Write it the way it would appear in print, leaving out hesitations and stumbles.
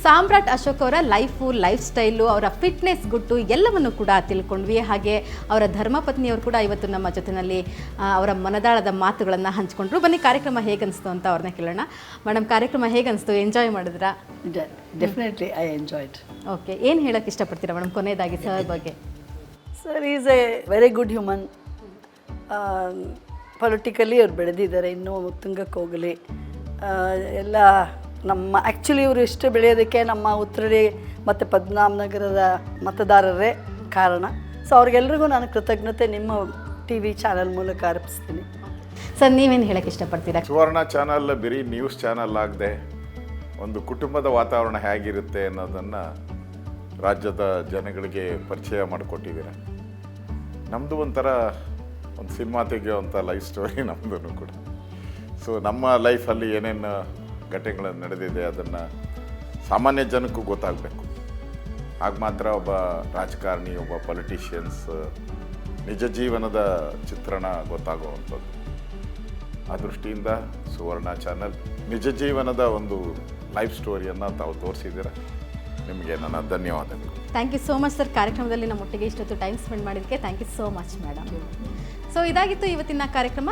ಸಾಮ್ರಾಟ್ ಅಶೋಕ್ ಅವರ life style, ಅವರ fitness ಗುಟ್ಟು ಎಲ್ಲವನ್ನು ಕೂಡ ತಿಳ್ಕೊಂಡ್ವಿ. ಹಾಗೆ ಅವರ ಧರ್ಮಪತ್ನಿಯವರು ಕೂಡ ಇವತ್ತು ನಮ್ಮ ಜೊತೆಯಲ್ಲಿ ಅವರ ಮನದಾಳದ ಮಾತುಗಳನ್ನು ಹಂಚ್ಕೊಂಡ್ರು. ಬನ್ನಿ ಕಾರ್ಯಕ್ರಮ ಹೇಗನ್ನಿಸ್ತು ಅಂತ ಅವ್ರನ್ನ ಕೇಳೋಣ. ಮೇಡಮ್, ಕಾರ್ಯಕ್ರಮ ಹೇಗನ್ನಿಸ್ತು? ಎಂಜಾಯ್ ಮಾಡಿದ್ರಾ? Definitely I enjoyed. ಓಕೆ, ಏನು ಹೇಳೋಕ್ಕೆ ಇಷ್ಟಪಡ್ತೀರಾ ಮೇಡಮ್ ಕೊನೆಯದಾಗಿ ಸರ್ ಬಗ್ಗೆ? Sir is A very good human. Politically ಅವ್ರು ಬೆಳೆದಿದ್ದಾರೆ, ಇನ್ನೂ ಉತ್ತುಂಗಕ್ಕೆ ಹೋಗಲಿ. ಎಲ್ಲ ನಮ್ಮ ಆ್ಯಕ್ಚುಲಿ ಇವರು ಇಷ್ಟು ಬೆಳೆಯೋದಕ್ಕೆ ನಮ್ಮ ಉತ್ತರಡಿ ಮತ್ತು ಪದ್ಮನಾಭನಗರದ ಮತದಾರರೇ ಕಾರಣ. ಸೊ ಅವ್ರಿಗೆಲ್ರಿಗೂ ನಾನು ಕೃತಜ್ಞತೆ ನಿಮ್ಮ ಟಿ ವಿ ಚಾನಲ್ ಮೂಲಕ ಅರ್ಪಿಸ್ತೀನಿ. ಸರ್, ನೀವೇನು ಹೇಳೋಕ್ಕೆ ಇಷ್ಟಪಡ್ತೀರಾ? ಸುವರ್ಣ ಚಾನಲ್ ಬರೀ ನ್ಯೂಸ್ ಚಾನಲ್ ಆಗದೆ ಒಂದು ಕುಟುಂಬದ ವಾತಾವರಣ ಹೇಗಿರುತ್ತೆ ಅನ್ನೋದನ್ನು ರಾಜ್ಯದ ಜನಗಳಿಗೆ ಪರಿಚಯ ಮಾಡಿಕೊಟ್ಟಿದ್ದೀರ. ನಮ್ಮದು ಒಂಥರ ಒಂದು ಸಿನಿಮಾ ತೆಗೆಯುವಂಥ ಲೈಫ್ ಸ್ಟೋರಿ ನಮ್ಮದು ಕೂಡ. ಸೊ ನಮ್ಮ ಲೈಫಲ್ಲಿ ಏನೇನು ಘಟನೆಗಳು ನಡೆದಿದೆ ಅದನ್ನು ಸಾಮಾನ್ಯ ಜನಕ್ಕೂ ಗೊತ್ತಾಗಬೇಕು. ಆಗ ಮಾತ್ರ ಒಬ್ಬ ರಾಜಕಾರಣಿ, ಒಬ್ಬ ಪೊಲಿಟಿಷಿಯನ್ಸ್ ನಿಜ ಜೀವನದ ಚಿತ್ರಣ ಗೊತ್ತಾಗುವಂಥದ್ದು. ಆ ದೃಷ್ಟಿಯಿಂದ ಸುವರ್ಣ ಚಾನಲ್ ನಿಜ ಜೀವನದ ಒಂದು ಲೈಫ್ ಸ್ಟೋರಿಯನ್ನು ತಾವು ತೋರಿಸಿದ್ದೀರ. ನಿಮಗೆ ನನ್ನ ಧನ್ಯವಾದಗಳು. Thank you so much sir. ಕಾರ್ಯಕ್ರಮದಲ್ಲಿ ನಮ್ಮೊಟ್ಟಿಗೆ ಇಷ್ಟೊತ್ತು ಟೈಮ್ ಸ್ಪೆಂಡ್ ಮಾಡಿದ್ದಕ್ಕೆ thank you so much madam. So ಇದಾಗಿತ್ತು ಇವತ್ತಿನ ಕಾರ್ಯಕ್ರಮ.